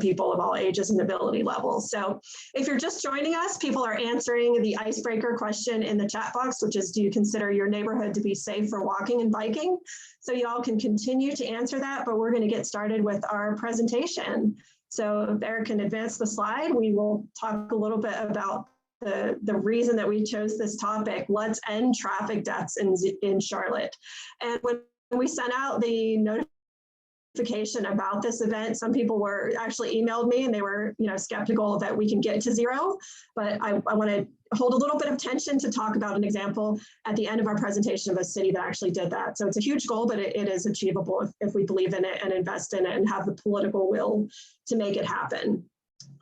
people of all ages and ability levels. So if you're just joining us, people are answering the icebreaker question in the chat box, which is, do you consider your neighborhood to be safe for walking and biking? So y'all can continue to answer that, but we're going to get started with our presentation. So if Eric can advance the slide, we will talk a little bit about the reason that we chose this topic. Let's end traffic deaths in Charlotte. And when we sent out the notification about this event, some people were actually emailed me and they were, skeptical that we can get to zero. But I want to hold a little bit of tension to talk about an example at the end of our presentation of a city that actually did that. So it's a huge goal, but it is achievable if we believe in it and invest in it and have the political will to make it happen.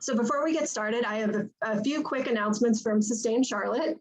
So before we get started, I have a few quick announcements from Sustain Charlotte.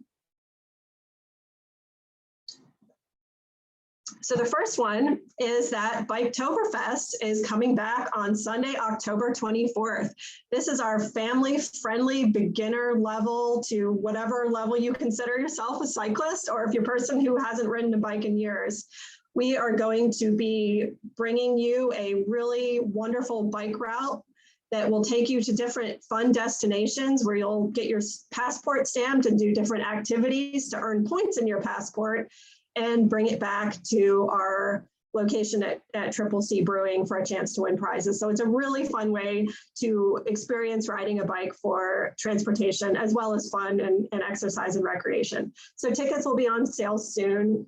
So the first one is that Biketoberfest is coming back on Sunday, October 24th. This is our family-friendly beginner level to whatever level you consider yourself a cyclist, or if you're a person who hasn't ridden a bike in years. We are going to be bringing you a really wonderful bike route that will take you to different fun destinations where you'll get your passport stamped and do different activities to earn points in your passport, and bring it back to our location at Triple C Brewing for a chance to win prizes. So it's a really fun way to experience riding a bike for transportation, as well as fun and exercise and recreation. So tickets will be on sale soon.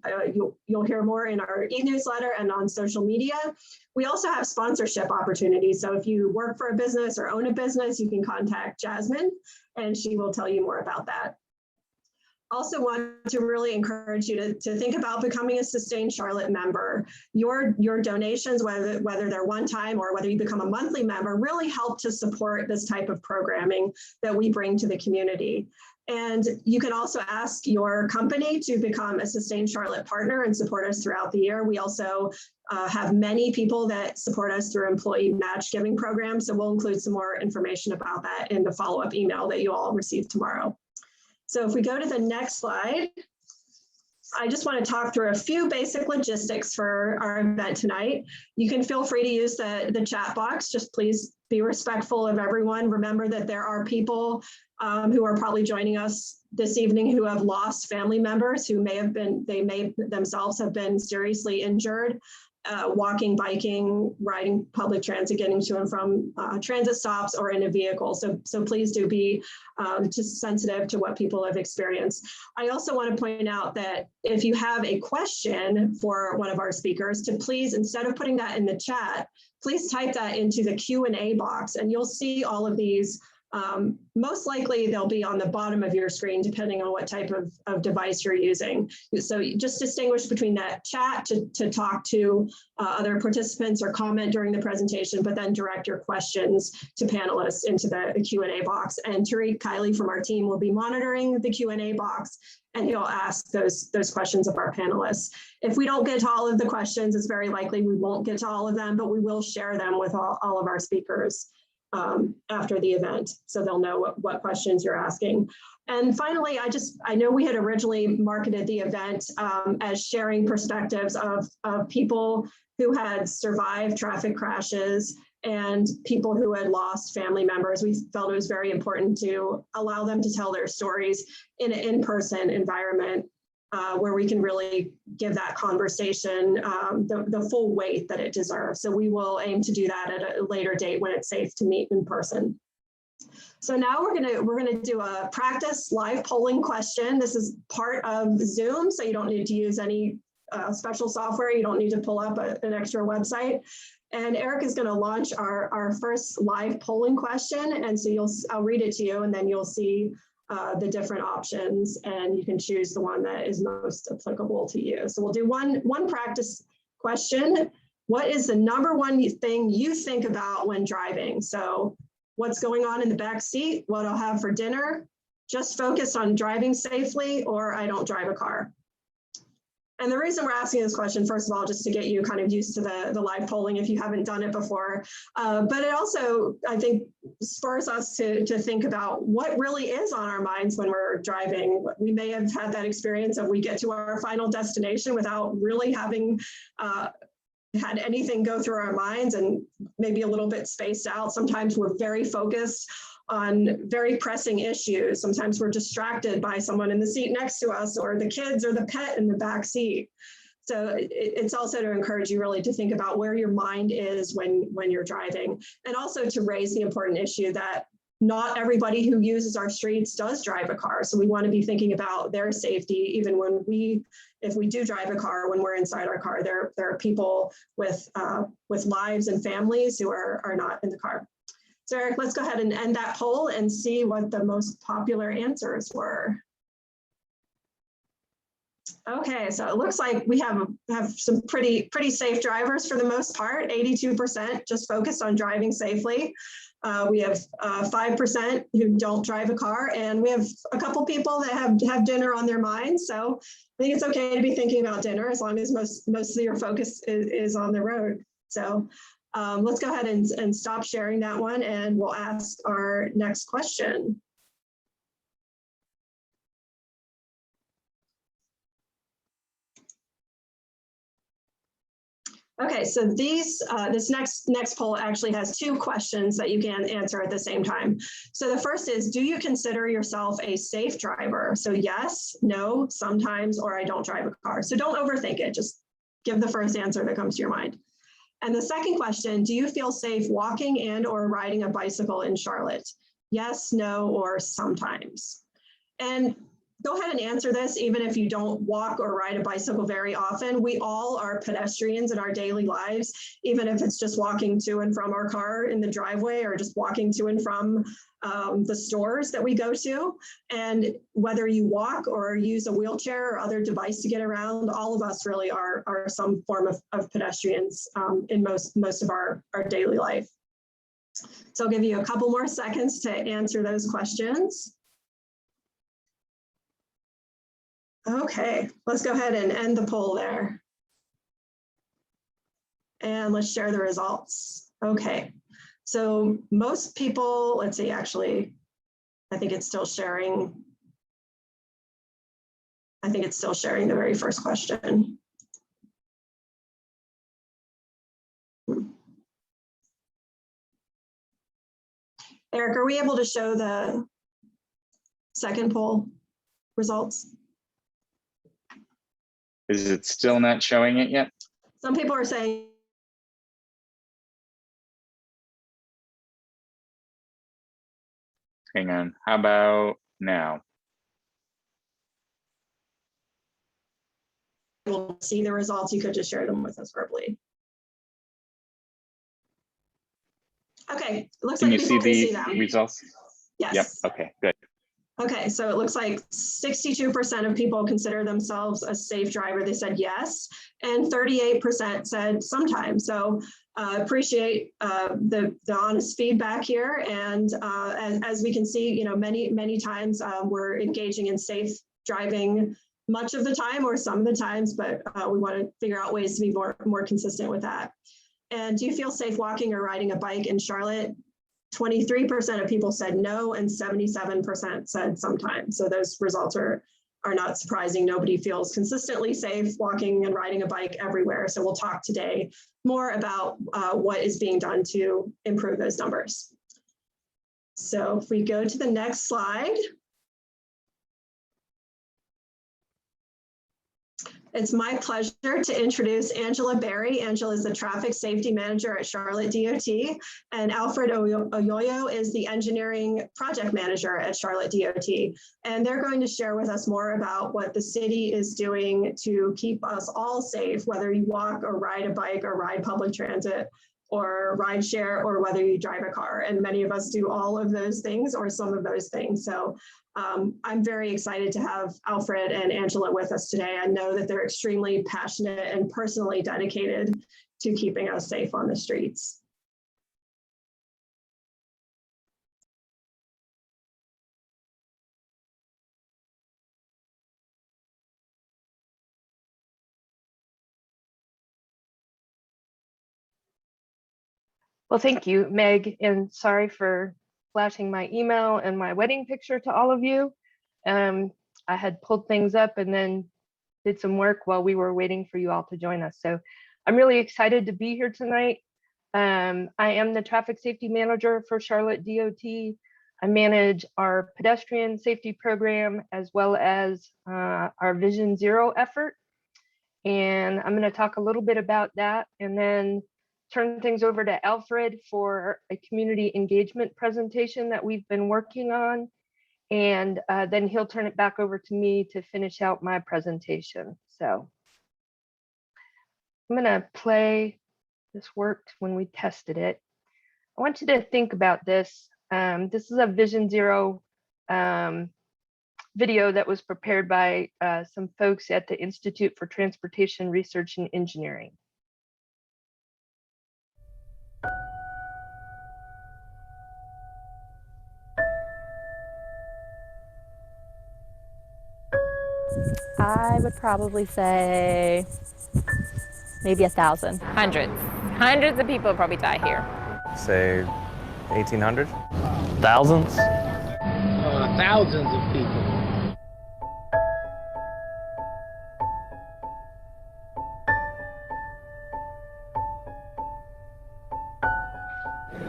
You'll hear more in our e-newsletter and on social media. We also have sponsorship opportunities. So if you work for a business or own a business, you can contact Jasmine and she will tell you more about that. Also want to really encourage you to think about becoming a Sustain Charlotte member. Your donations, whether they're one time or whether you become a monthly member, really help to support this type of programming that we bring to the community. And you can also ask your company to become a Sustain Charlotte partner and support us throughout the year. We also have many people that support us through employee match giving programs. So we'll include some more information about that in the follow-up email that you all receive tomorrow. So if we go to the next slide, I just want to talk through a few basic logistics for our event tonight. You can feel free to use the chat box. Just please be respectful of everyone. Remember that there are people who are probably joining us this evening who have lost family members who they may themselves have been seriously injured. Walking, biking, riding public transit, getting to and from transit stops or in a vehicle. So please do be just sensitive to what people have experienced. I also want to point out that if you have a question for one of our speakers, to please, instead of putting that in the chat, please type that into the Q&A box and you'll see all of these. Most likely they'll be on the bottom of your screen, depending on what type of device you're using. So just distinguish between that chat to talk to other participants or comment during the presentation, but then direct your questions to panelists into the Q&A box. And Tariq Kiley from our team will be monitoring the Q&A box and he'll ask those questions of our panelists. If we don't get to all of the questions, it's very likely we won't get to all of them, but we will share them with all of our speakers after the event, so they'll know what questions you're asking. And finally, I know we had originally marketed the event as sharing perspectives of people who had survived traffic crashes and people who had lost family members. We felt it was very important to allow them to tell their stories in an in-person environment where we can really give that conversation the full weight that it deserves. So we will aim to do that at a later date when it's safe to meet in person. So now we're gonna do a practice live polling question. This is part of Zoom, so you don't need to use any special software. You don't need to pull up an extra website. And Eric is gonna launch our first live polling question. And so I'll read it to you and then you'll see the different options and you can choose the one that is most applicable to you. So we'll do one practice question. What is the number one thing you think about when driving? So what's going on in the back seat, what I'll have for dinner, just focus on driving safely, or I don't drive a car. And the reason we're asking this question, first of all, just to get you kind of used to the live polling if you haven't done it before, but it also, I think, spurs us to think about what really is on our minds when we're driving. We may have had that experience of we get to our final destination without really having had anything go through our minds and maybe a little bit spaced out. Sometimes we're very focused on very pressing issues. Sometimes we're distracted by someone in the seat next to us or the kids or the pet in the back seat. So it's also to encourage you really to think about where your mind is when you're driving, and also to raise the important issue that not everybody who uses our streets does drive a car. So we want to be thinking about their safety, even when if we do drive a car, when we're inside our car, there are people with lives and families who are not in the car. So Eric, let's go ahead and end that poll and see what the most popular answers were. Okay, so it looks like we have some pretty safe drivers for the most part. 82% just focused on driving safely. We have 5% who don't drive a car, and we have a couple people that have dinner on their minds. So I think it's okay to be thinking about dinner as long as most of your focus is on the road. So let's go ahead and stop sharing that one, and we'll ask our next question. Okay, so this next poll actually has two questions that you can answer at the same time. So the first is, do you consider yourself a safe driver? So yes, no, sometimes, or I don't drive a car. So don't overthink it, just give the first answer that comes to your mind. And the second question, do you feel safe walking and or riding a bicycle in Charlotte? Yes, no, or sometimes. And go ahead and answer this, even if you don't walk or ride a bicycle very often. We all are pedestrians in our daily lives, even if it's just walking to and from our car in the driveway or just walking to and from the stores that we go to. And whether you walk or use a wheelchair or other device to get around, all of us really are some form of pedestrians in most of our daily life. So I'll give you a couple more seconds to answer those questions. Okay, let's go ahead and end the poll there. And let's share the results. Okay, so most people, let's see, actually, I think it's still sharing. I think it's still sharing the very first question. Eric, are we able to show the second poll results? Is it still not showing it yet? Some people are saying. Hang on, how about now? We'll see the results. You could just share them with us verbally. Okay, it looks like people can see them. Results? Yes. Yep, okay, good. Okay, so it looks like 62% of people consider themselves a safe driver. They said yes, and 38% said sometimes. So appreciate the honest feedback here. And as we can see, many times we're engaging in safe driving much of the time or some of the times, but we want to figure out ways to be more consistent with that. And do you feel safe walking or riding a bike in Charlotte? 23% of people said no, and 77% said sometimes. So those results are not surprising. Nobody feels consistently safe walking and riding a bike everywhere. So we'll talk today more about what is being done to improve those numbers. So if we go to the next slide. It's my pleasure to introduce Angela Berry. Angela is the Traffic Safety Manager at Charlotte DOT, and Alfred Oyoyo is the Engineering Project Manager at Charlotte DOT. And they're going to share with us more about what the city is doing to keep us all safe, whether you walk or ride a bike or ride public transit or ride share, or whether you drive a car. And many of us do all of those things or some of those things. So I'm very excited to have Alfred and Angela with us today. I know that they're extremely passionate and personally dedicated to keeping us safe on the streets. Well, thank you, Meg, and sorry for flashing my email and my wedding picture to all of you. I had pulled things up and then did some work while we were waiting for you all to join us. So I'm really excited to be here tonight. I am the traffic safety manager for Charlotte DOT. I manage our pedestrian safety program as well as our Vision Zero effort. And I'm going to talk a little bit about that and then turn things over to Alfred for a community engagement presentation that we've been working on. And then he'll turn it back over to me to finish out my presentation. So I'm going to play. This worked when we tested it. I want you to think about this. This is a Vision Zero video that was prepared by some folks at the Institute for Transportation Research and Engineering. I would probably say maybe 1,000. Hundreds of people probably die here. Say 1,800? Thousands? Thousands of people.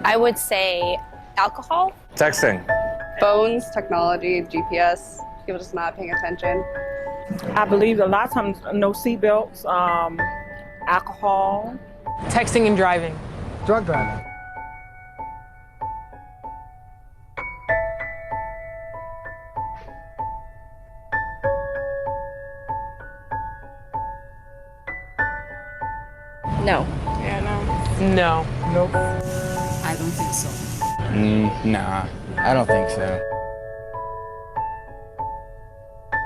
I would say alcohol. Texting. Phones, technology, GPS, people just not paying attention. I believe a lot of times no seatbelts, alcohol. Texting and driving. Drug driving. No. Yeah, no. No. Nope. I don't think so. Nah, I don't think so.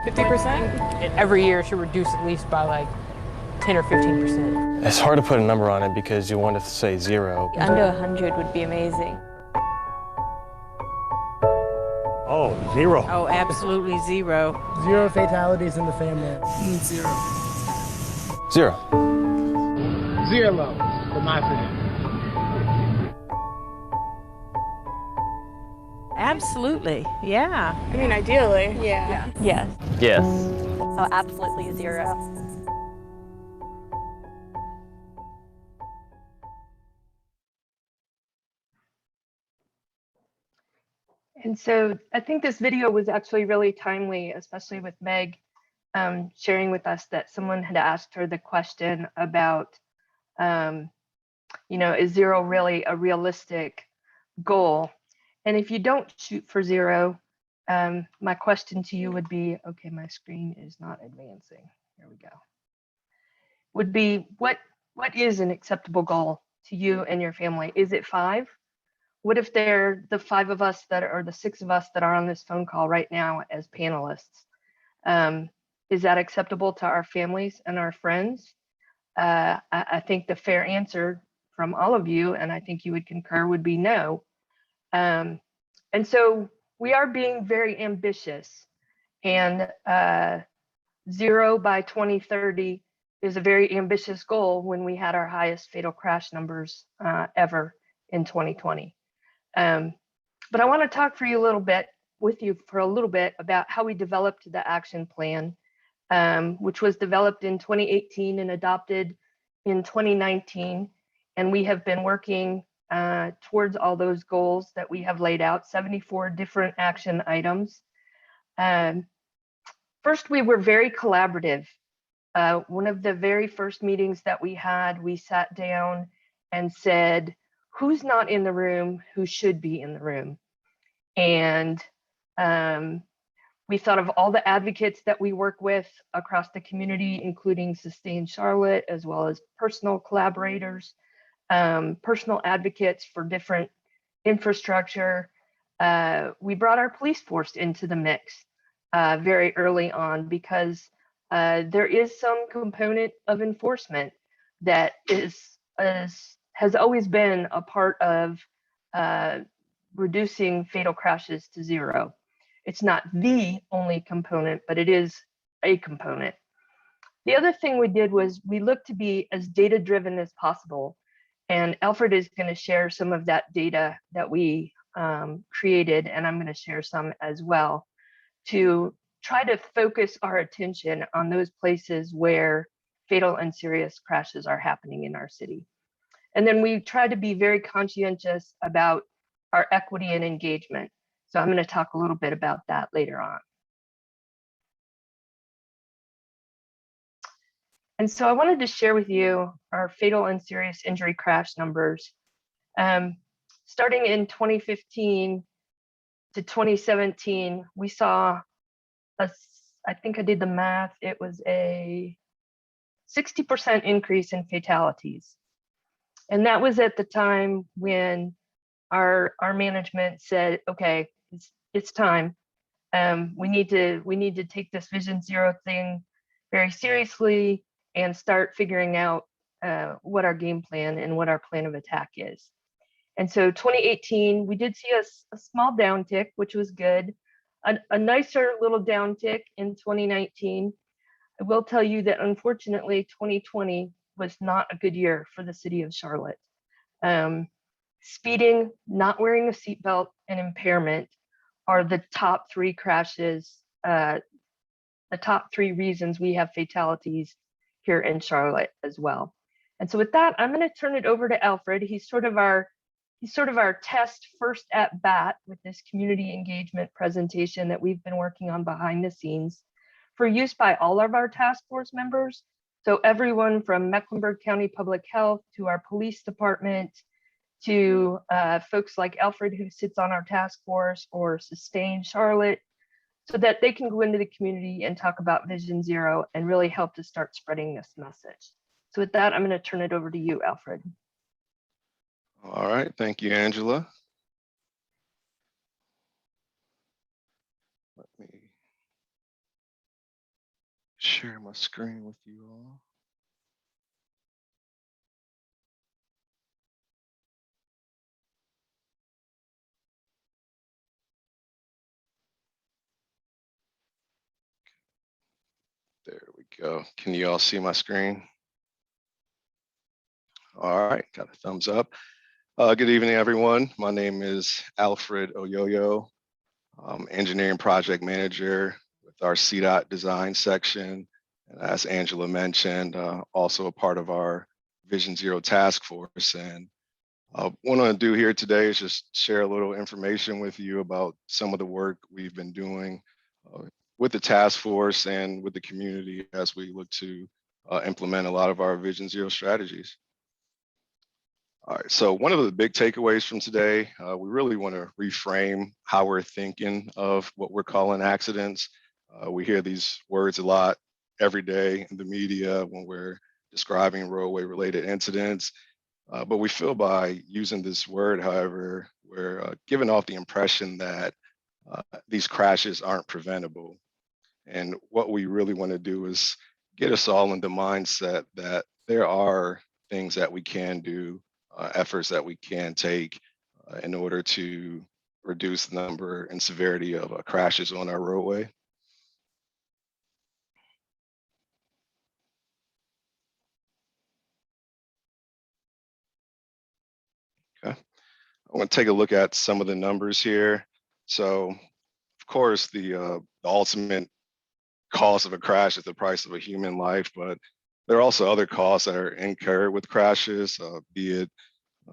50%? Every year should reduce at least by like 10 or 15%. It's hard to put a number on it because you want to say zero. Under 100 would be amazing. Oh, zero. Oh, absolutely zero. 0 fatalities in the family. Zero. Zero. 0 for my family. Absolutely, yeah. I mean, ideally. Yeah. Yes. Yes. So absolutely 0. And so I think this video was actually really timely, especially with Meg sharing with us that someone had asked her the question about, is 0 really a realistic goal? And if you don't shoot for 0, my question to you would be, okay, my screen is not advancing. Here we go. Would be, what is an acceptable goal to you and your family? Is it 5? What if they're the 5 of us that are the 6 of us that are on this phone call right now as panelists? Is that acceptable to our families and our friends? I think the fair answer from all of you, and I think you would concur, would be no. And so we are being very ambitious, and 0 by 2030 is a very ambitious goal when we had our highest fatal crash numbers ever in 2020. But I want to talk with you for a little bit about how we developed the action plan, which was developed in 2018 and adopted in 2019. And we have been working towards all those goals that we have laid out, 74 different action items. First, we were very collaborative. One of the very first meetings that we had, we sat down and said, who's not in the room, who should be in the room? And we thought of all the advocates that we work with across the community, including Sustain Charlotte, as well as personal collaborators, personal advocates for different infrastructure. We brought our police force into the mix very early on because there is some component of enforcement that has always been a part of reducing fatal crashes to 0. It's not the only component, but it is a component. The other thing we did was we looked to be as data-driven as possible. And Alfred is going to share some of that data that we created, and I'm going to share some as well, to try to focus our attention on those places where fatal and serious crashes are happening in our city. And then we try to be very conscientious about our equity and engagement. So I'm going to talk a little bit about that later on. And so I wanted to share with you our fatal and serious injury crash numbers. Starting in 2015 to 2017, we saw I think I did the math, it was a 60% increase in fatalities. And that was at the time when our management said, okay, it's time. We need to take this Vision Zero thing very seriously and start figuring out what our game plan and what our plan of attack is. And so 2018, we did see a small downtick, which was good. A nicer little downtick in 2019. I will tell you that unfortunately 2020 was not a good year for the city of Charlotte. Speeding, not wearing a seatbelt, and impairment are the top 3 crashes, the top 3 reasons we have fatalities here in Charlotte as well. And so with that, I'm going to turn it over to Alfred. He's sort of our test first at bat with this community engagement presentation that we've been working on behind the scenes for use by all of our task force members. So everyone from Mecklenburg County Public Health to our police department to folks like Alfred who sits on our task force or Sustain Charlotte, so that they can go into the community and talk about Vision Zero and really help to start spreading this message. So with that, I'm going to turn it over to you, Alfred. All right, thank you, Angela. Let me share my screen with you all. There we go. Can you all see my screen? All right, got a thumbs up. Good evening, everyone. My name is Alfred Oyoyo. I'm engineering project manager with our CDOT design section. And as Angela mentioned, also a part of our Vision Zero task force. And what I want to do here today is just share a little information with you about some of the work we've been doing with the task force and with the community as we look to implement a lot of our Vision Zero strategies. All right, so one of the big takeaways from today, we really want to reframe how we're thinking of what we're calling accidents. We hear these words a lot every day in the media when we're describing roadway related incidents. But we feel by using this word, however, we're giving off the impression that these crashes aren't preventable. And what we really want to do is get us all in the mindset that there are things that we can do, efforts that we can take in order to reduce the number and severity of crashes on our roadway. Okay, I want to take a look at some of the numbers here. So, of course, the ultimate cost of a crash is the price of a human life, but there are also other costs that are incurred with crashes, be it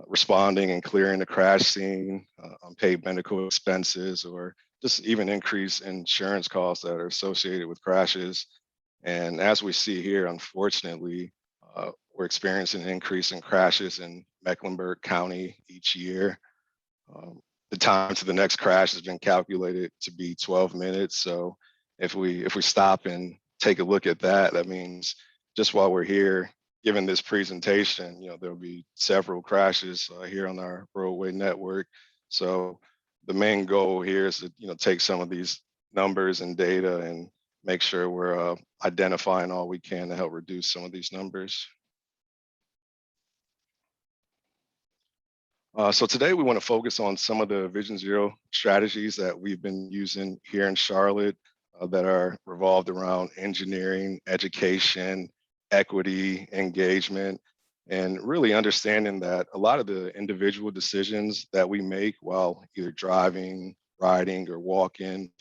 responding and clearing the crash scene, unpaid medical expenses, or just even increased insurance costs that are associated with crashes. And as we see here, unfortunately, we're experiencing an increase in crashes in Mecklenburg County each year. The time to the next crash has been calculated to be 12 minutes. So if we stop and take a look at that, that means just while we're here, given this presentation, there'll be several crashes here on our roadway network. So the main goal here is to take some of these numbers and data and make sure we're identifying all we can to help reduce some of these numbers. So today we want to focus on some of the Vision Zero strategies that we've been using here in Charlotte that are revolved around engineering, education, equity, engagement, and really understanding that a lot of the individual decisions that we make while either driving, riding, or walking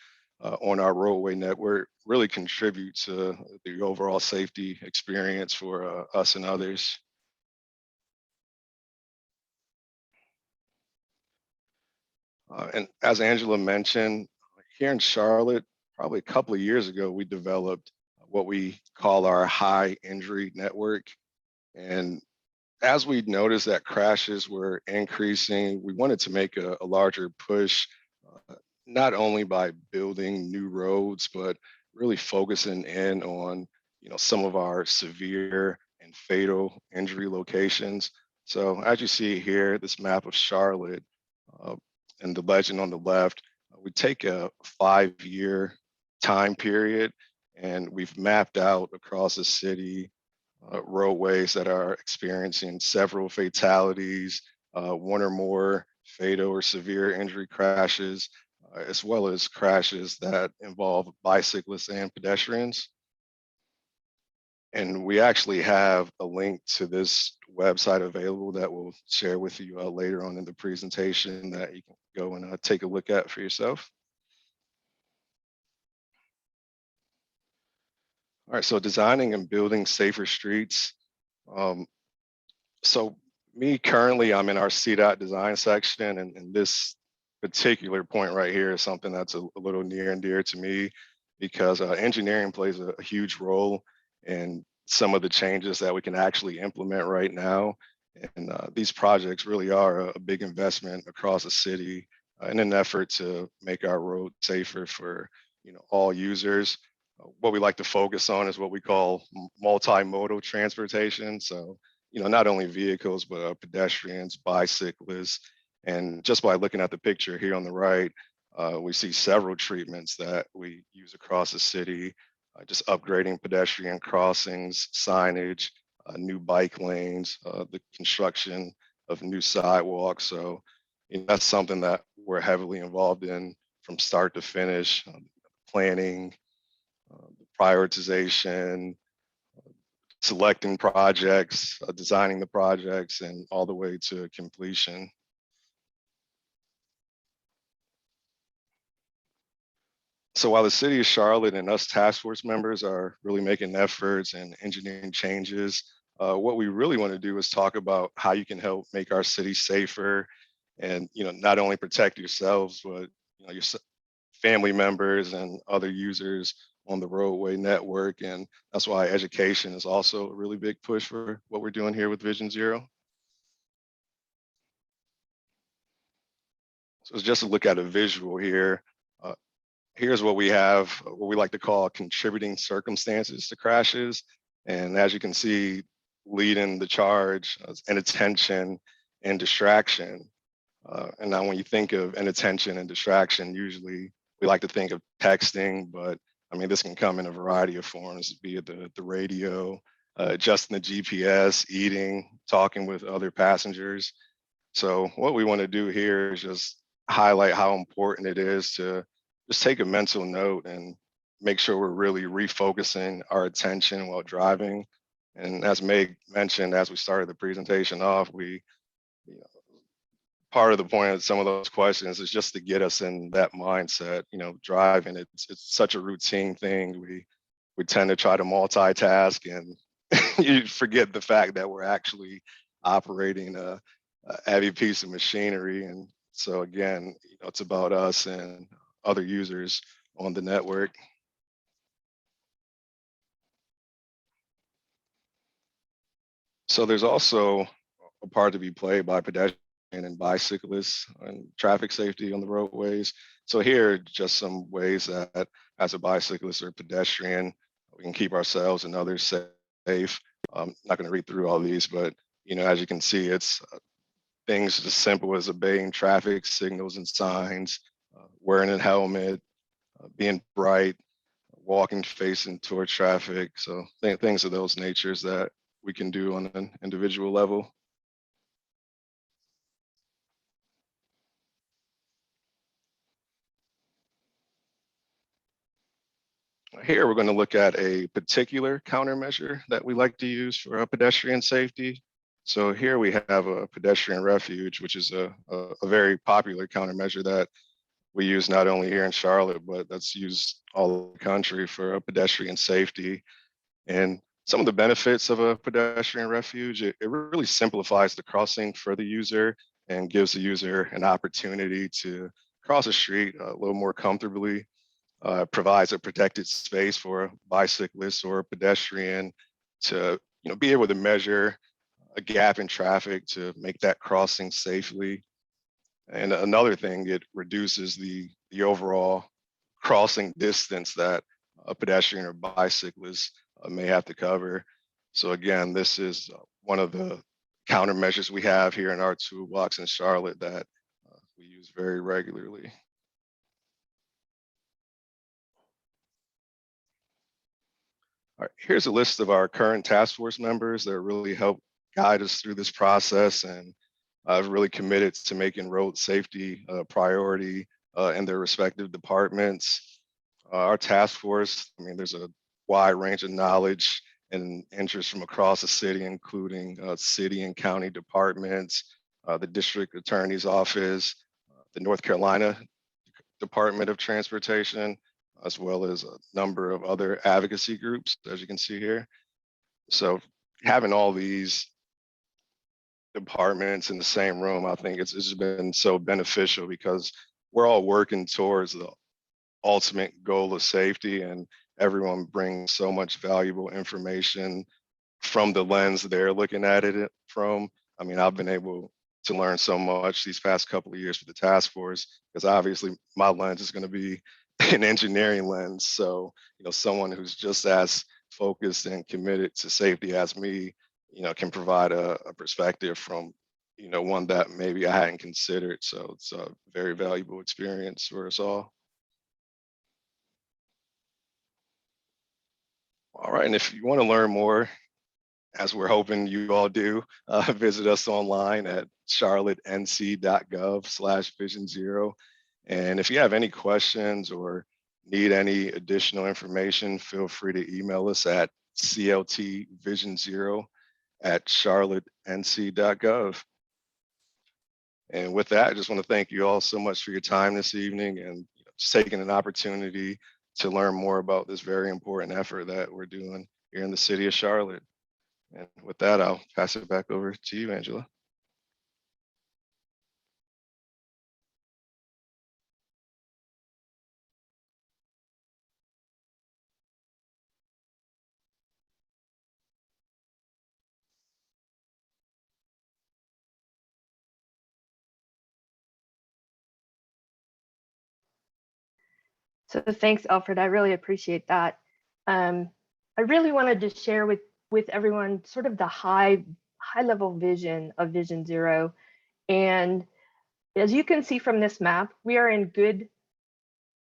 on our roadway network really contribute to the overall safety experience for us and others. And as Angela mentioned, here in Charlotte, probably a couple of years ago, we developed what we call our high injury network. And as we noticed that crashes were increasing, we wanted to make a larger push, not only by building new roads, but really focusing in on some of our severe and fatal injury locations. So as you see here, this map of Charlotte, and the legend on the left, we take a 5-year time period and we've mapped out across the city roadways that are experiencing several fatalities, one or more fatal or severe injury crashes, as well as crashes that involve bicyclists and pedestrians. And we actually have a link to this website available that we'll share with you later on in the presentation that you can go and take a look at for yourself. All right, so designing and building safer streets. So me currently, I'm in our CDOT design section, and this particular point right here is something that's a little near and dear to me because engineering plays a huge role in some of the changes that we can actually implement right now. And these projects really are a big investment across the city in an effort to make our road safer for all users. What we like to focus on is what we call multimodal transportation. So not only vehicles, but pedestrians, bicyclists. And just by looking at the picture here on the right, we see several treatments that we use across the city, just upgrading pedestrian crossings, signage, new bike lanes, the construction of new sidewalks. So that's something that we're heavily involved in from start to finish, planning, prioritization, selecting projects, designing the projects, and all the way to completion. So while the city of Charlotte and us task force members are really making efforts and engineering changes, what we really want to do is talk about how you can help make our city safer and not only protect yourselves, but your family members and other users on the roadway network. And that's why education is also a really big push for what we're doing here with Vision Zero. So it's just to look at a visual here. Here's what we have, what we like to call contributing circumstances to crashes. And as you can see, leading the charge is inattention and distraction. And now when you think of inattention and distraction, usually we like to think of texting, but I mean, this can come in a variety of forms, be it the radio, adjusting the GPS, eating, talking with other passengers. So what we want to do here is just highlight how important it is to just take a mental note and make sure we're really refocusing our attention while driving. And as Meg mentioned, as we started the presentation off, part of the point of some of those questions is just to get us in that mindset. Driving, it's such a routine thing. We tend to try to multitask and you forget the fact that we're actually operating a heavy piece of machinery. And so again, it's about us and other users on the network. So there's also a part to be played by pedestrians and bicyclists and traffic safety on the roadways. So here, just some ways that as a bicyclist or pedestrian, we can keep ourselves and others safe. I'm not going to read through all these, but as you can see, it's things as simple as obeying traffic signals and signs, wearing a helmet, being bright, walking facing towards traffic. So things of those natures that we can do on an individual level. Here, we're going to look at a particular countermeasure that we like to use for pedestrian safety. So here we have a pedestrian refuge, which is a very popular countermeasure that we use not only here in Charlotte, but that's used all over the country for pedestrian safety. And some of the benefits of a pedestrian refuge, it really simplifies the crossing for the user and gives the user an opportunity to cross the street a little more comfortably. Provides a protected space for a bicyclist or a pedestrian to be able to measure a gap in traffic to make that crossing safely. And another thing, it reduces the overall crossing distance that a pedestrian or bicyclist may have to cover. So again, this is one of the countermeasures we have here in our toolbox in Charlotte that we use very regularly. All right, here's a list of our current task force members that really help guide us through this process, and I've really committed to making road safety a priority in their respective departments. Our task force, I mean, there's a wide range of knowledge and interest from across the city, including city and county departments, the district attorney's office, the North Carolina Department of Transportation, as well as a number of other advocacy groups, as you can see here. So having all these departments in the same room, I think it's just been so beneficial because we're all working towards the ultimate goal of safety, and everyone brings so much valuable information from the lens they're looking at it from. I mean, I've been able to learn so much these past couple of years with the task force, because obviously my lens is going to be an engineering lens. So, someone who's just as focused and committed to safety as me, can provide a perspective from, one that maybe I hadn't considered. So it's a very valuable experience for us all. All right, and if you want to learn more, as we're hoping you all do, visit us online at charlottenc.gov/Vision Zero. And if you have any questions or need any additional information, feel free to email us at cltvision0@charlottenc.gov. And with that, I just want to thank you all so much for your time this evening and just taking an opportunity to learn more about this very important effort that we're doing here in the city of Charlotte. And with that, I'll pass it back over to you, Angela. So thanks, Alfred. I really appreciate that. I really wanted to share with everyone sort of the high level vision of Vision Zero. And as you can see from this map, we are in good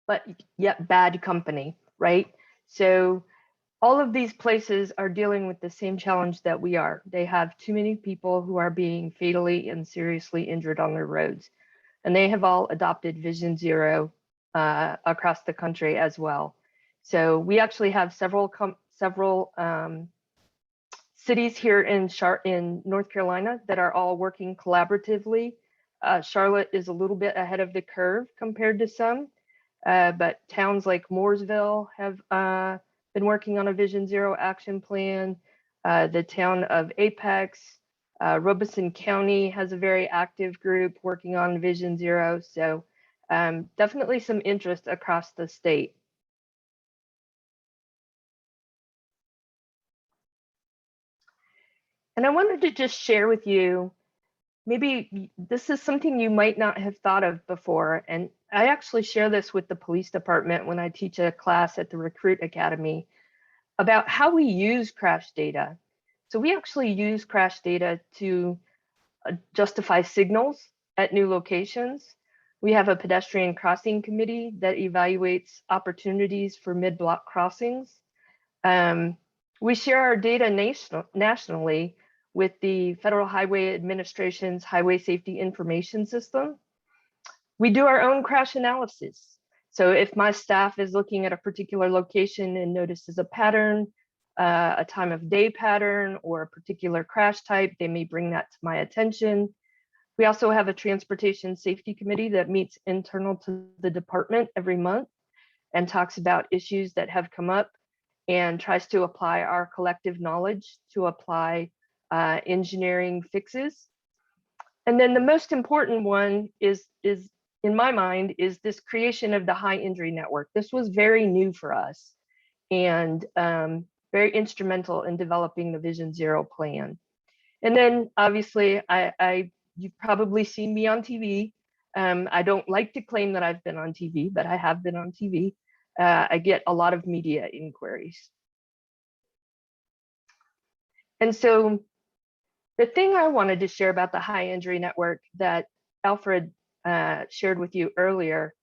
but yet bad company, right? So all of these places are dealing with the same challenge that we are. They have too many people who are being fatally and seriously injured on their roads. And they have all adopted Vision Zero across the country as well. So we actually have several cities here in North Carolina that are all working collaboratively. Charlotte is a little bit ahead of the curve compared to some, but towns like Mooresville have been working on a Vision Zero action plan. The town of Apex, Robeson County has a very active group working on Vision Zero. So definitely some interest across the state. And I wanted to just share with you, maybe this is something you might not have thought of before. And I actually share this with the police department when I teach a class at the Recruit Academy about how we use crash data. So we actually use crash data to justify signals at new locations. We have a pedestrian crossing committee that evaluates opportunities for mid-block crossings. We share our data nationally with the Federal Highway Administration's Highway Safety Information System. We do our own crash analysis. So if my staff is looking at a particular location and notices a pattern, a time of day pattern, or a particular crash type, they may bring that to my attention. We also have a transportation safety committee that meets internal to the department every month and talks about issues that have come up and tries to apply our collective knowledge to apply engineering fixes. And then the most important one is in my mind, is this creation of the high injury network. This was very new for us and very instrumental in developing the Vision Zero plan. And then obviously, you've probably seen me on TV. I don't like to claim that I've been on TV, but I have been on TV. I get a lot of media inquiries. And so the thing I wanted to share about the high injury network that Alfred shared with you earlier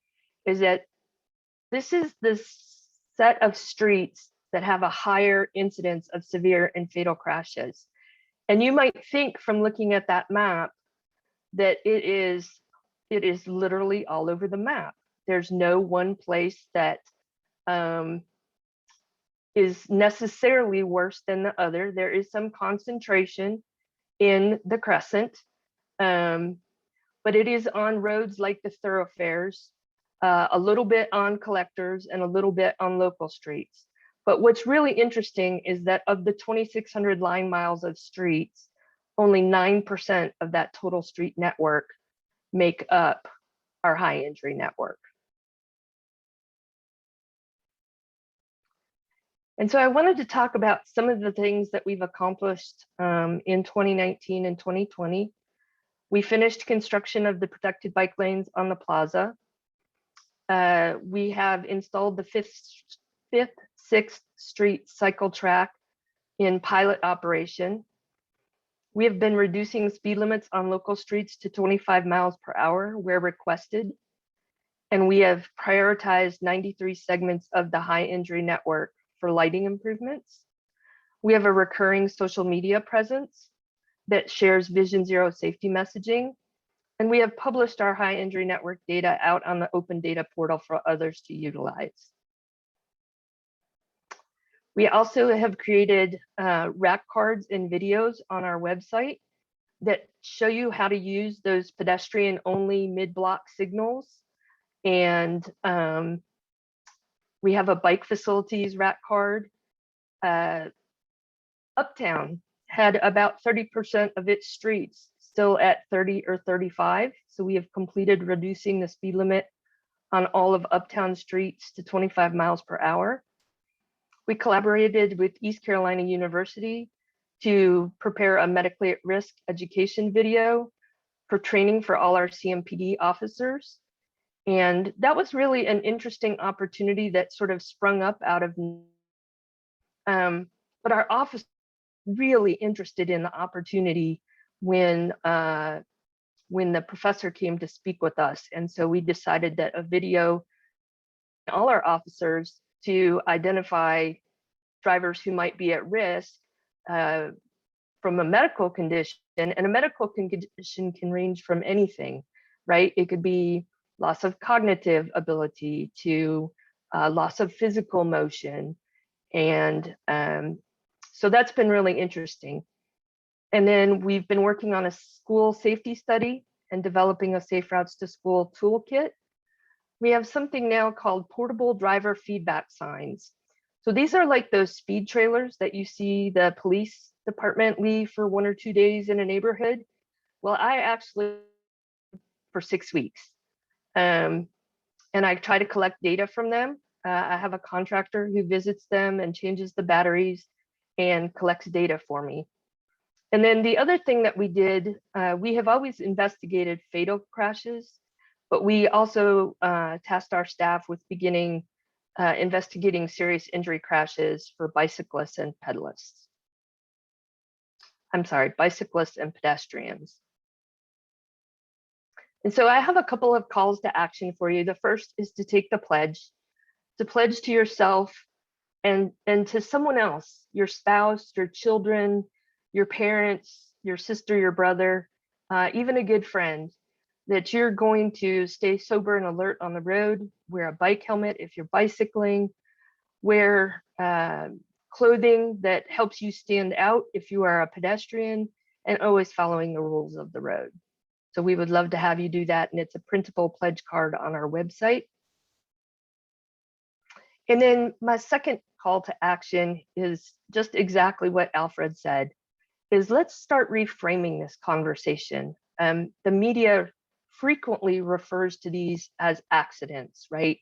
is that this is the set of streets that have a higher incidence of severe and fatal crashes. And you might think from looking at that map that it is literally all over the map. There's no one place that is necessarily worse than the other. There is some concentration in the crescent, but it is on roads like the thoroughfares, a little bit on collectors, and a little bit on local streets. But what's really interesting is that of the 2,600 line miles of streets, only 9% of that total street network make up our high injury network. And so I wanted to talk about some of the things that we've accomplished in 2019 and 2020. We finished construction of the protected bike lanes on the plaza. We have installed the 5th, 6th Street cycle track in pilot operation. We have been reducing speed limits on local streets to 25 miles per hour where requested. And we have prioritized 93 segments of the high injury network for lighting improvements. We have a recurring social media presence that shares Vision Zero safety messaging. And we have published our high injury network data out on the open data portal for others to utilize. We also have created rack cards and videos on our website that show you how to use those pedestrian only mid-block signals. And we have a bike facilities rack card. Uptown had about 30% of its streets still at 30 or 35. So we have completed reducing the speed limit on all of Uptown streets to 25 miles per hour. We collaborated with East Carolina University to prepare a medically at risk education video for training for all our CMPD officers. And that was really an interesting opportunity that sort of sprung up out of, but our office really interested in the opportunity when the professor came to speak with us. And so we decided that a video, all our officers to identify drivers who might be at risk from a medical condition, and a medical condition can range from anything, right? It could be loss of cognitive ability to loss of physical motion. And so that's been really interesting. And then we've been working on a school safety study and developing a safe routes to school toolkit. We have something now called portable driver feedback signs. So these are like those speed trailers that you see the police department leave for 1 or 2 days in a neighborhood. Well, I actually for 6 weeks. And I try to collect data from them. I have a contractor who visits them and changes the batteries and collects data for me. And then the other thing that we did, we have always investigated fatal crashes, but we also tasked our staff with beginning investigating serious injury crashes for bicyclists and pedalists. I'm sorry, bicyclists and pedestrians. And so I have a couple of calls to action for you. The first is to take the pledge, to pledge to yourself and to someone else, your spouse, your children, your parents, your sister, your brother, even a good friend, that you're going to stay sober and alert on the road, wear a bike helmet if you're bicycling, wear clothing that helps you stand out if you are a pedestrian, and always following the rules of the road. So we would love to have you do that. And it's a printable pledge card on our website. And then my second call to action is just exactly what Alfred said, is let's start reframing this conversation. The media frequently refers to these as accidents, right?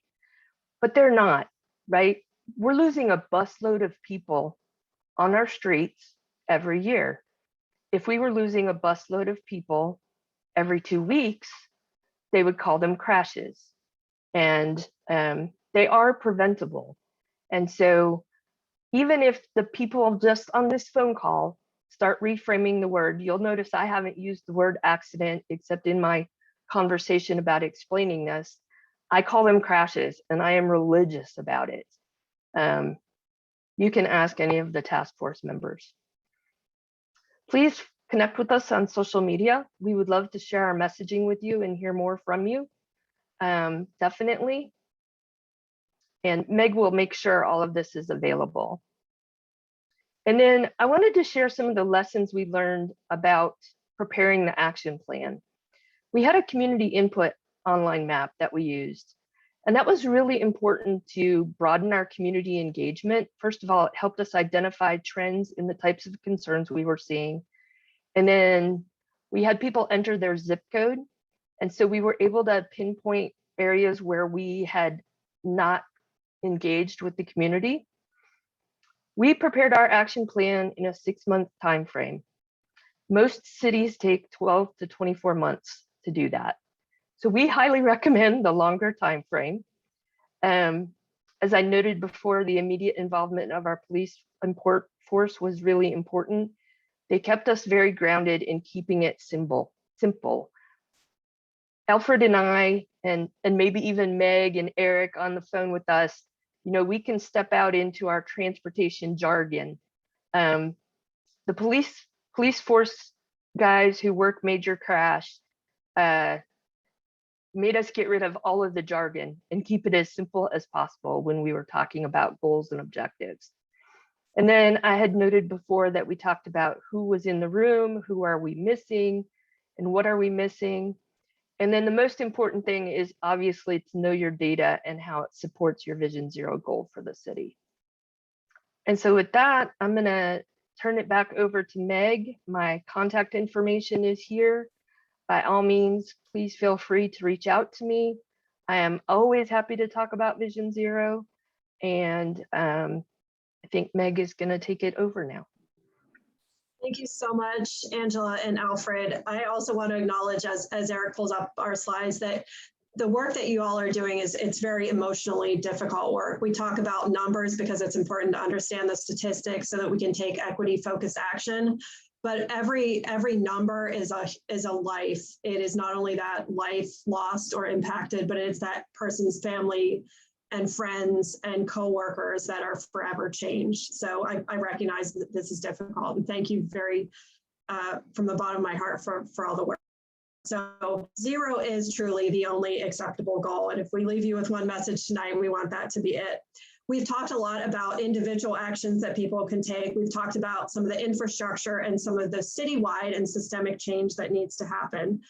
But they're not, right? We're losing a busload of people on our streets every year. If we were losing a busload of people every 2 weeks, they would call them crashes. And they are preventable. And so even if the people just on this phone call start reframing the word, you'll notice I haven't used the word accident except in my conversation about explaining this. I call them crashes, and I am religious about it. You can ask any of the task force members. Please connect with us on social media. We would love to share our messaging with you and hear more from you. Definitely. And Meg will make sure all of this is available. And then I wanted to share some of the lessons we learned about preparing the action plan. We had a community input online map that we used, and that was really important to broaden our community engagement. First of all, it helped us identify trends in the types of concerns we were seeing. And then we had people enter their zip code. And so we were able to pinpoint areas where we had not engaged with the community. We prepared our action plan in a 6-month time frame. Most cities take 12 to 24 months to do that. So we highly recommend the longer time frame. As I noted before, the immediate involvement of our police force was really important. They kept us very grounded in keeping it simple. Alfred and I, and maybe even Meg and Eric on the phone with us, you know, we can step out into our transportation jargon. The police force guys who work major crash made us get rid of all of the jargon and keep it as simple as possible when we were talking about goals and objectives. And then I had noted before that we talked about who was in the room, who are we missing, and what are we missing. And then the most important thing is obviously to know your data and how it supports your Vision Zero goal for the city. And so with that, I'm gonna turn it back over to Meg. My contact information is here. By all means, please feel free to reach out to me. I am always happy to talk about Vision Zero. And I think Meg is gonna take it over now. Thank you so much, Angela and Alfred. I also want to acknowledge, as Eric pulls up our slides, that the work that you all are doing it's very emotionally difficult work. We talk about numbers because it's important to understand the statistics so that we can take equity-focused action. But every number is a life. It is not only that life lost or impacted, but it's that person's family and friends and coworkers that are forever changed. So I recognize that this is difficult, and thank you very from the bottom of my heart for all the work. So zero is truly the only acceptable goal. And if we leave you with one message tonight, we want that to be it. We've talked a lot about individual actions that people can take. We've talked about some of the infrastructure and some of the citywide and systemic change that needs to happen.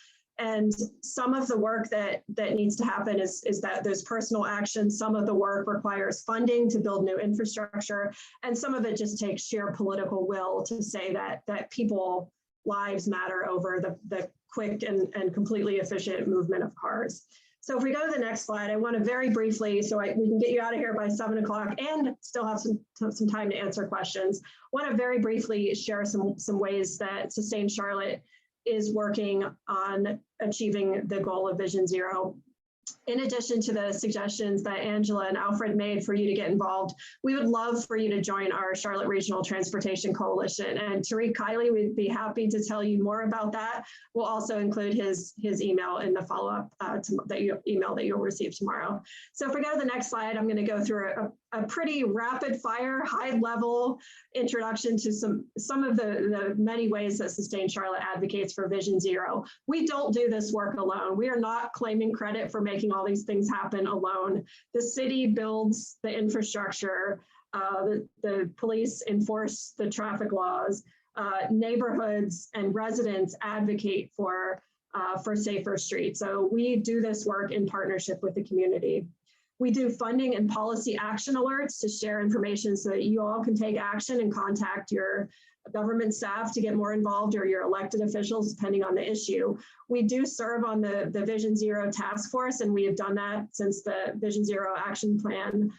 And some of the work that needs to happen is that there's personal action. Some of the work requires funding to build new infrastructure. And some of it just takes sheer political will to say that people lives matter over the quick and completely efficient movement of cars. So if we go to the next slide, I want to very briefly, so we can get you out of here by 7 o'clock and still have some time to answer questions. I want to very briefly share some ways that Sustain Charlotte is working on achieving the goal of Vision Zero. In addition to the suggestions that Angela and Alfred made for you to get involved, we would love for you to join our Charlotte Regional Transportation Coalition. And Tariq Kiley, we'd be happy to tell you more about that. We'll also include his email in the follow-up email that you'll receive tomorrow. So if we go to the next slide, I'm going to go through a pretty rapid fire, high level introduction to some of the many ways that Sustain Charlotte advocates for Vision Zero. We don't do this work alone. We are not claiming credit for making all these things happen alone. The city builds the infrastructure, the police enforce the traffic laws, neighborhoods and residents advocate for for safer streets. So we do this work in partnership with the community. We do funding and policy action alerts to share information so that you all can take action and contact your government staff to get more involved, or your elected officials, depending on the issue. We do serve on the Vision Zero task force, and we have done that since the Vision Zero action plan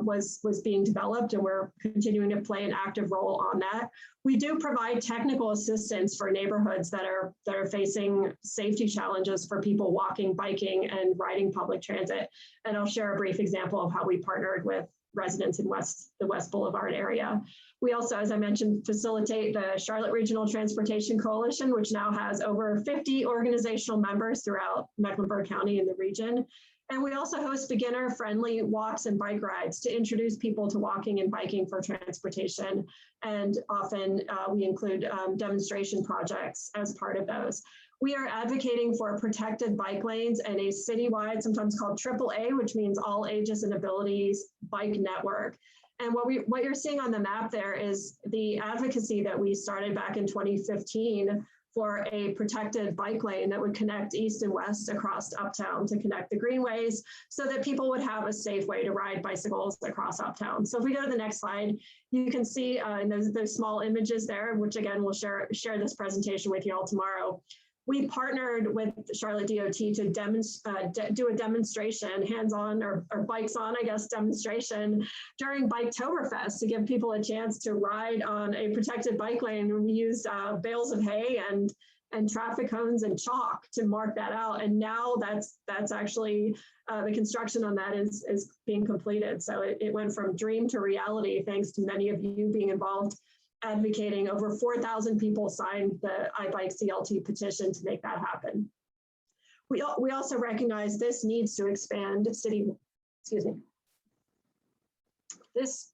was being developed, and we're continuing to play an active role on that. We do provide technical assistance for neighborhoods that are facing safety challenges for people walking, biking, and riding public transit. And I'll share a brief example of how we partnered with residents in the West Boulevard area. We also, as I mentioned, facilitate the Charlotte Regional Transportation Coalition, which now has over 50 organizational members throughout Mecklenburg County and the region. And we also host beginner-friendly walks and bike rides to introduce people to walking and biking for transportation. And often we include demonstration projects as part of those. We are advocating for protected bike lanes and a citywide, sometimes called AAA, which means all ages and abilities bike network. And what you're seeing on the map there is the advocacy that we started back in 2015 for a protected bike lane that would connect east and west across Uptown to connect the greenways so that people would have a safe way to ride bicycles across Uptown. So if we go to the next slide, you can see in those small images there, which again, we'll share this presentation with you all tomorrow. We partnered with Charlotte DOT to do a demonstration, hands-on or bikes on, I guess, demonstration during Biketoberfest to give people a chance to ride on a protected bike lane. We used bales of hay and traffic cones and chalk to mark that out. And now that's actually, the construction on that is being completed. So it went from dream to reality, thanks to many of you being involved advocating. Over 4,000 people signed the iBike CLT petition to make that happen. We also recognize this needs to expand this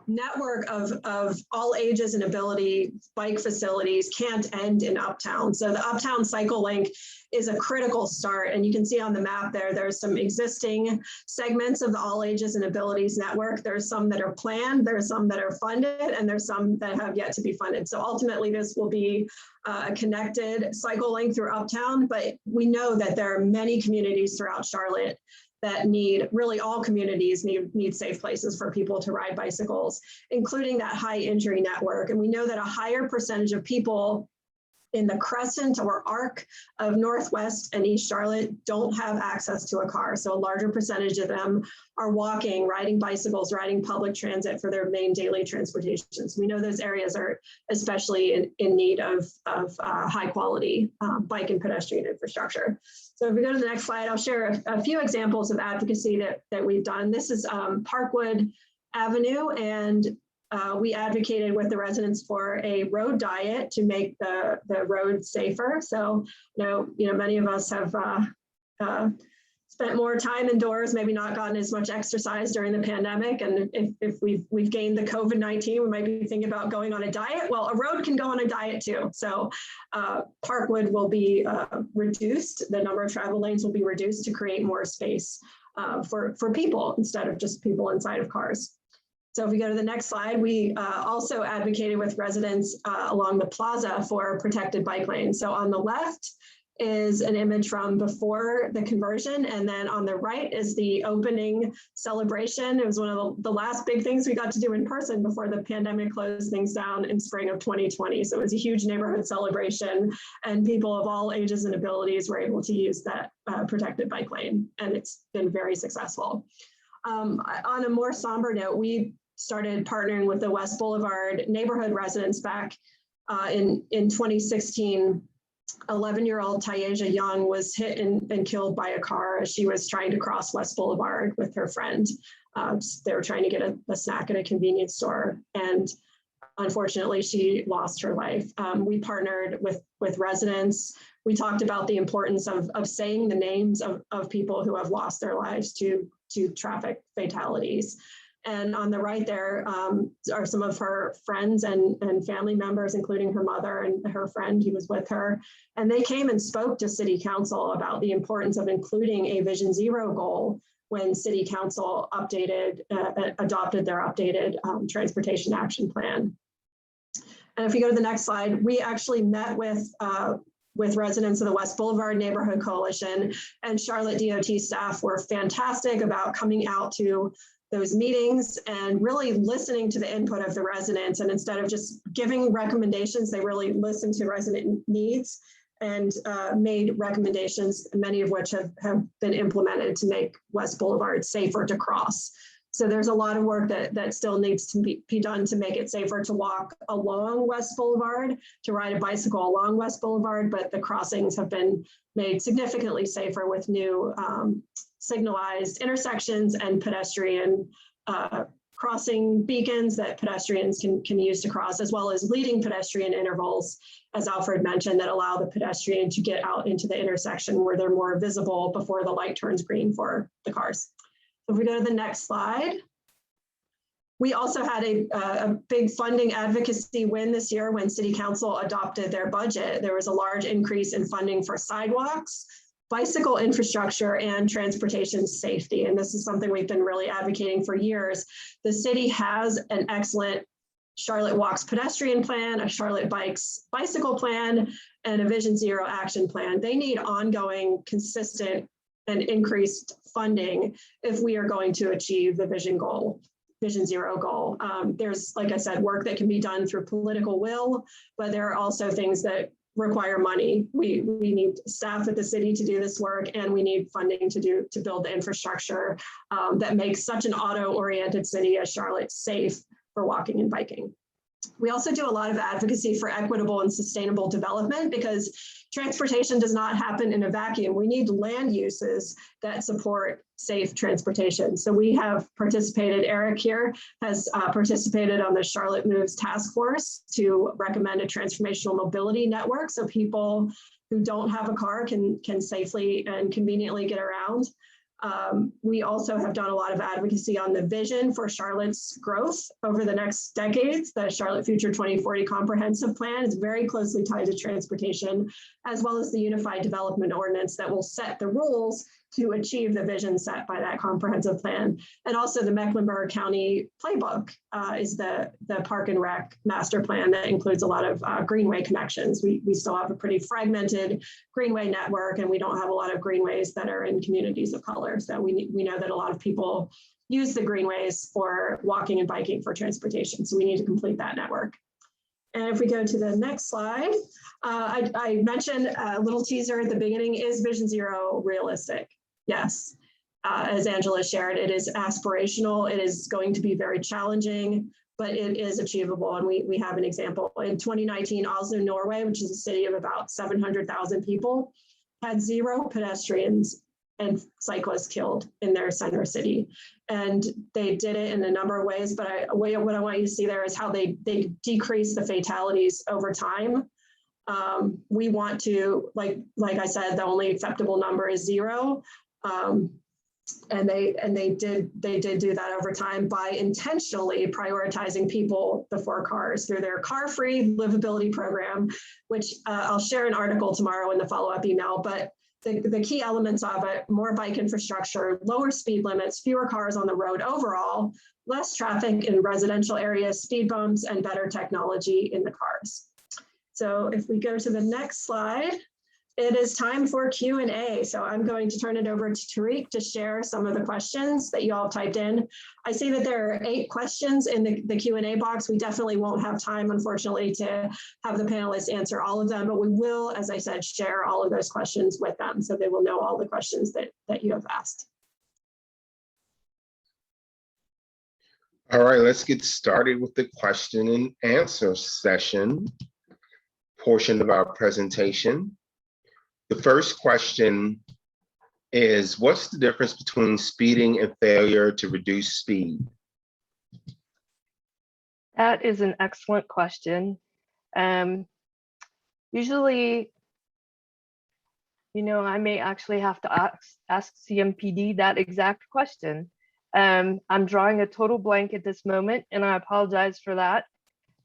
network of all ages and ability bike facilities can't end in Uptown. So the Uptown Cycle Link is a critical start. And you can see on the map there's some existing segments of the all ages and abilities network. There's some that are planned, there's some that are funded, and there's some that have yet to be funded. So ultimately this will be a connected cycle link through Uptown, but we know that there are many communities throughout Charlotte that really all communities need safe places for people to ride bicycles, including that high injury network. And we know that a higher percentage of people in the crescent or arc of Northwest and East Charlotte don't have access to a car. So a larger percentage of them are walking, riding bicycles, riding public transit for their main daily transportations. We know those areas are especially in need of high quality bike and pedestrian infrastructure. So if we go to the next slide, I'll share a few examples of advocacy that we've done. This is Parkwood Avenue, and we advocated with the residents for a road diet to make the road safer. So, many of us have spent more time indoors, maybe not gotten as much exercise during the pandemic. And if we've gained the COVID-19, we might be thinking about going on a diet. Well, a road can go on a diet too. So Parkwood will be reduced. The number of travel lanes will be reduced to create more space for people instead of just people inside of cars. So if we go to the next slide, we also advocated with residents along the plaza for protected bike lanes. So on the left is an image from before the conversion, and then on the right is the opening celebration. It was one of the last big things we got to do in person before the pandemic closed things down in spring of 2020. So it was a huge neighborhood celebration, and people of all ages and abilities were able to use that protected bike lane, and it's been very successful. On a more somber note, we started partnering with the West Boulevard neighborhood residents back in 2016. 11-year-old Tayaja Young was hit and killed by a car as she was trying to cross West Boulevard with her friend. They were trying to get a snack at a convenience store, and unfortunately she lost her life. We partnered with residents. We talked about the importance of saying the names of people who have lost their lives to traffic fatalities. And on the right there are some of her friends and family members, including her mother and her friend who was with her. And they came and spoke to City Council about the importance of including a Vision Zero goal when City Council adopted their updated transportation action plan. And if you go to the next slide, we actually met with with residents of the West Boulevard Neighborhood Coalition, and Charlotte DOT staff were fantastic about coming out to those meetings and really listening to the input of the residents. And instead of just giving recommendations, they really listened to resident needs and made recommendations, many of which have been implemented to make West Boulevard safer to cross. So there's a lot of work that still needs to be done to make it safer to walk along West Boulevard, to ride a bicycle along West Boulevard, but the crossings have been made significantly safer with new signalized intersections and pedestrian crossing beacons that pedestrians can use to cross, as well as leading pedestrian intervals, as Alfred mentioned, that allow the pedestrian to get out into the intersection where they're more visible before the light turns green for the cars. If we go to the next slide. We also had a big funding advocacy win this year when City Council adopted their budget. There was a large increase in funding for sidewalks, bicycle infrastructure, and transportation safety. And this is something we've been really advocating for years. The city has an excellent Charlotte Walks pedestrian plan, a Charlotte Bikes bicycle plan, and a Vision Zero action plan. They need ongoing, consistent, and increased funding if we are going to achieve the Vision Zero goal. There's, like I said, work that can be done through political will, but there are also things that require money. We need staff at the city to do this work, and we need funding to build the infrastructure that makes such an auto-oriented city as Charlotte safe for walking and biking. We also do a lot of advocacy for equitable and sustainable development, because transportation does not happen in a vacuum. We need land uses that support safe transportation. So we have participated, Eric here has participated on the Charlotte Moves Task Force to recommend a transformational mobility network so people who don't have a car can safely and conveniently get around. We also have done a lot of advocacy on the vision for Charlotte's growth over the next decades. The Charlotte Future 2040 Comprehensive Plan is very closely tied to transportation, as well as the Unified Development Ordinance that will set the rules to achieve the vision set by that comprehensive plan. And also the Mecklenburg County Playbook is the Park and Rec master plan that includes a lot of greenway connections. We still have a pretty fragmented greenway network, and we don't have a lot of greenways that are in communities of color. So we know that a lot of people use the greenways for walking and biking for transportation. So we need to complete that network. And if we go to the next slide, I mentioned a little teaser at the beginning, is Vision Zero realistic? Yes. As Angela shared, it is aspirational. It is going to be very challenging, but it is achievable. And we have an example. In 2019, Oslo, Norway, which is a city of about 700,000 people, had 0 pedestrians and cyclists killed in their center city. And they did it in a number of ways, but what I want you to see there is how they decrease the fatalities over time. We want to, like I said, the only acceptable number is 0. And they did do that over time by intentionally prioritizing people before cars through their car-free livability program, which I'll share an article tomorrow in the follow-up email. But the key elements of it: more bike infrastructure, lower speed limits, fewer cars on the road overall, less traffic in residential areas, speed bumps, and better technology in the cars. So if we go to the next slide, it is time for Q&A. So I'm going to turn it over to Tariq to share some of the questions that you all typed in. I see that there are 8 questions in the Q&A box. We definitely won't have time, unfortunately, to have the panelists answer all of them, but we will, as I said, share all of those questions with them so they will know all the questions that you have asked. All right, let's get started with the question and answer session portion of our presentation. The first question is, what's the difference between speeding and failure to reduce speed? That is an excellent question. Usually, I may actually have to ask CMPD that exact question. I'm drawing a total blank at this moment, and I apologize for that.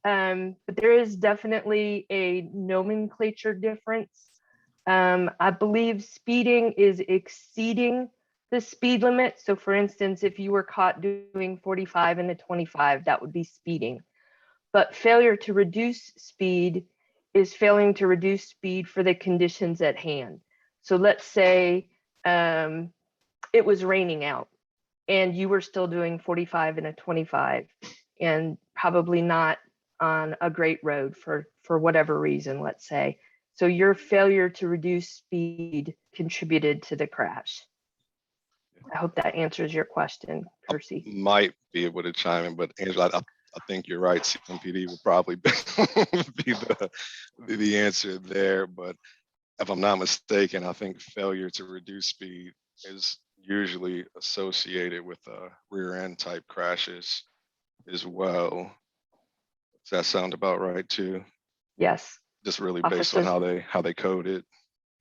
But there is definitely a nomenclature difference. I believe speeding is exceeding the speed limit. So for instance, if you were caught doing 45 and a 25, that would be speeding. But failure to reduce speed is failing to reduce speed for the conditions at hand. So let's say it was raining out and you were still doing 45 and a 25 and probably not on a great road for whatever reason, let's say. So your failure to reduce speed contributed to the crash. I hope that answers your question, Percy. Might be able to chime in, but Angela, I think you're right. CMPD will probably be the answer there. But if I'm not mistaken, I think failure to reduce speed is usually associated with rear end type crashes as well. Does that sound about right too? Yes. Just really based on how they code it.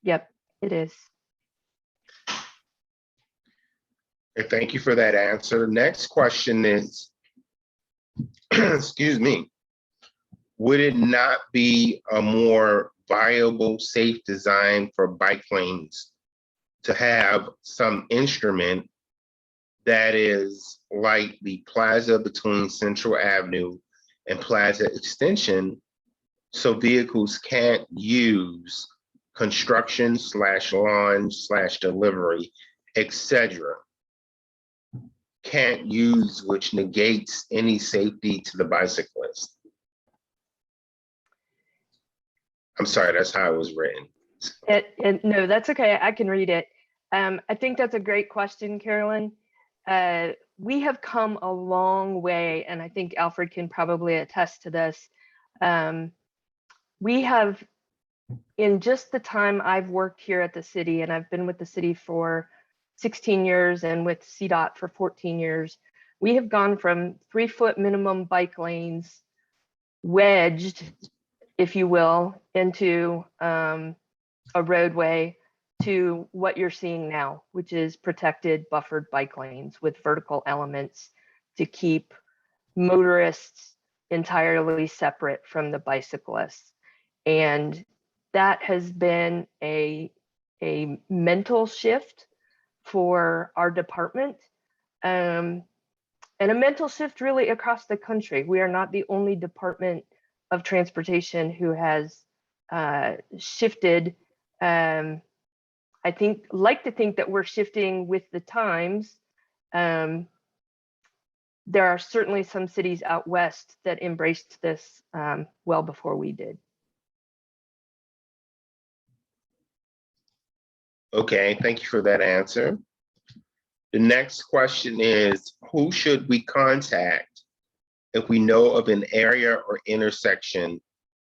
Yep, it is. Okay, thank you for that answer. Next question is, excuse me, would it not be a more viable, safe design for bike lanes to have some instrument that is like the plaza between Central Avenue and Plaza Extension, so vehicles can't use construction / lawn / delivery, etc. Can't use, which negates any safety to the bicyclist. I'm sorry, that's how it was written. No, that's okay. I can read it. I think that's a great question, Carolyn. We have come a long way, and I think Alfred can probably attest to this. We have, in just the time I've worked here at the city, and I've been with the city for 16 years and with CDOT for 14 years, we have gone from 3-foot minimum bike lanes wedged, if you will, into a roadway to what you're seeing now, which is protected buffered bike lanes with vertical elements to keep motorists entirely separate from the bicyclists. And that has been a mental shift for our department, and a mental shift really across the country. We are not the only department of transportation who has shifted. I like to think that we're shifting with the times. There are certainly some cities out west that embraced this well before we did. Okay, thank you for that answer. The next question is, who should we contact if we know of an area or intersection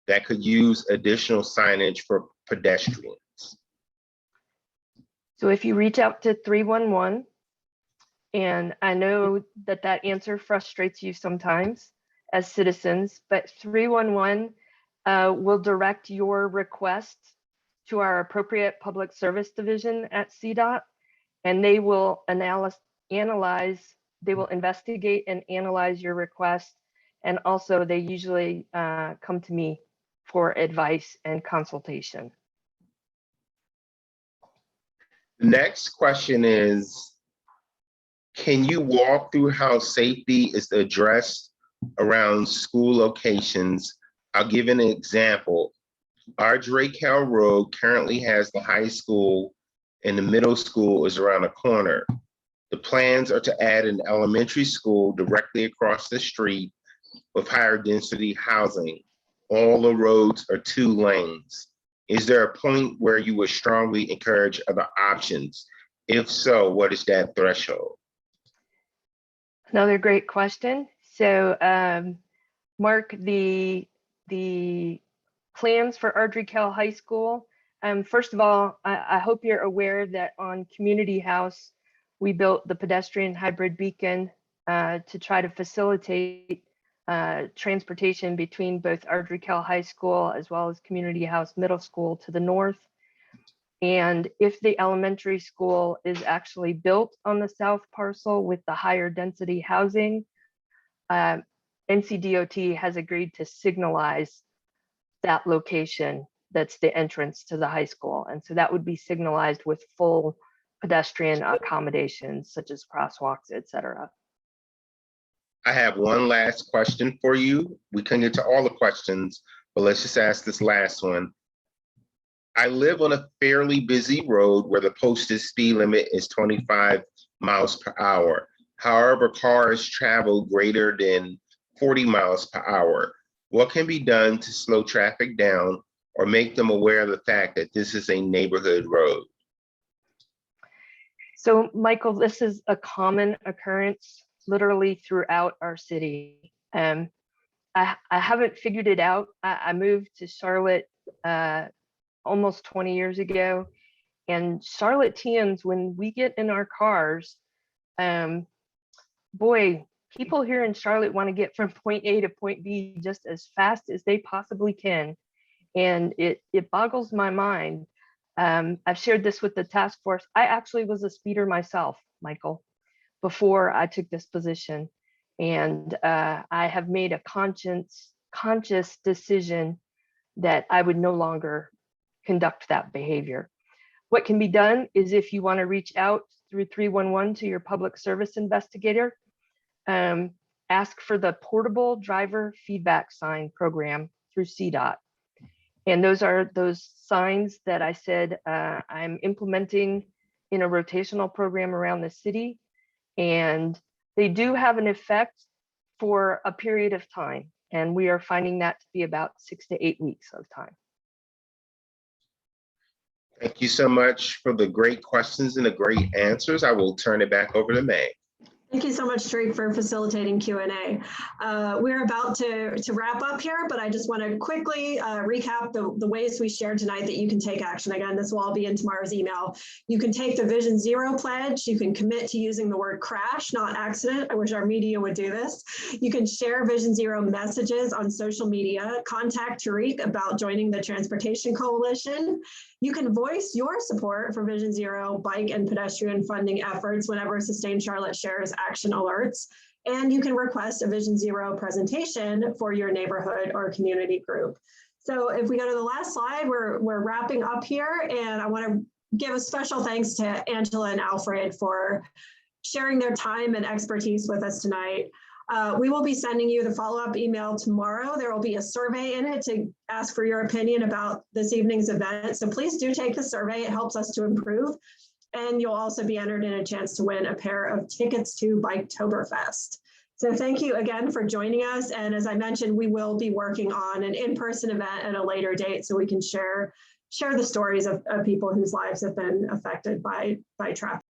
that could use additional signage for pedestrians? So if you reach out to 311, and I know that that answer frustrates you sometimes as citizens, but 311 will direct your request to our appropriate public service division at CDOT, and they will analyze, they will investigate and analyze your request. And also they usually come to me for advice and consultation. The next question is, can you walk through how safety is addressed around school locations? I'll give an example. Our Drake Hill Road currently has the high school and the middle school is around the corner. The plans are to add an elementary school directly across the street with higher density housing. All the roads are 2 lanes. Is there a point where you would strongly encourage other options? If so, what is that threshold? Another great question. So Mark, the plans for Ardrey Kell High School, first of all, I hope you're aware that on Community House, we built the pedestrian hybrid beacon to try to facilitate transportation between both Ardrey Kell High School as well as Community House Middle School to the north. And if the elementary school is actually built on the south parcel with the higher density housing, NCDOT has agreed to signalize that location that's the entrance to the high school. And so that would be signalized with full pedestrian accommodations such as crosswalks, et cetera. I have one last question for you. We can get to all the questions, but let's just ask this last one. I live on a fairly busy road where the posted speed limit is 25 miles per hour. However, cars travel greater than 40 miles per hour. What can be done to slow traffic down or make them aware of the fact that this is a neighborhood road? So, Michael, this is a common occurrence literally throughout our city. I haven't figured it out. I moved to Charlotte almost 20 years ago, and Charlotteans, when we get in our cars, boy, people here in Charlotte want to get from point A to point B just as fast as they possibly can. And it boggles my mind. I've shared this with the task force. I actually was a speeder myself, Michael, before I took this position. And I have made a conscious decision that I would no longer conduct that behavior. What can be done is, if you want to reach out through 311 to your public service investigator, ask for the portable driver feedback sign program through CDOT. And those are those signs that I said I'm implementing in a rotational program around the city. And they do have an effect for a period of time. And we are finding that to be about 6 to 8 weeks of time. Thank you so much for the great questions and the great answers. I will turn it back over to May. Thank you so much, Tariq, for facilitating Q&A. We're about to wrap up here, but I just want to quickly recap the ways we shared tonight that you can take action. Again, this will all be in tomorrow's email. You can take the Vision Zero pledge. You can commit to using the word crash, not accident. I wish our media would do this. You can share Vision Zero messages on social media. Contact Tariq about joining the Transportation Coalition. You can voice your support for Vision Zero bike and pedestrian funding efforts whenever Sustain Charlotte shares action alerts. And you can request a Vision Zero presentation for your neighborhood or community group. So if we go to the last slide, we're wrapping up here, and I want to give a special thanks to Angela and Alfred for sharing their time and expertise with us tonight. We will be sending you the follow-up email tomorrow. There will be a survey in it to ask for your opinion about this evening's event. So please do take the survey. It helps us to improve. And you'll also be entered in a chance to win a pair of tickets to Biketoberfest. So thank you again for joining us. And as I mentioned, we will be working on an in-person event at a later date so we can share the stories of people whose lives have been affected by traffic.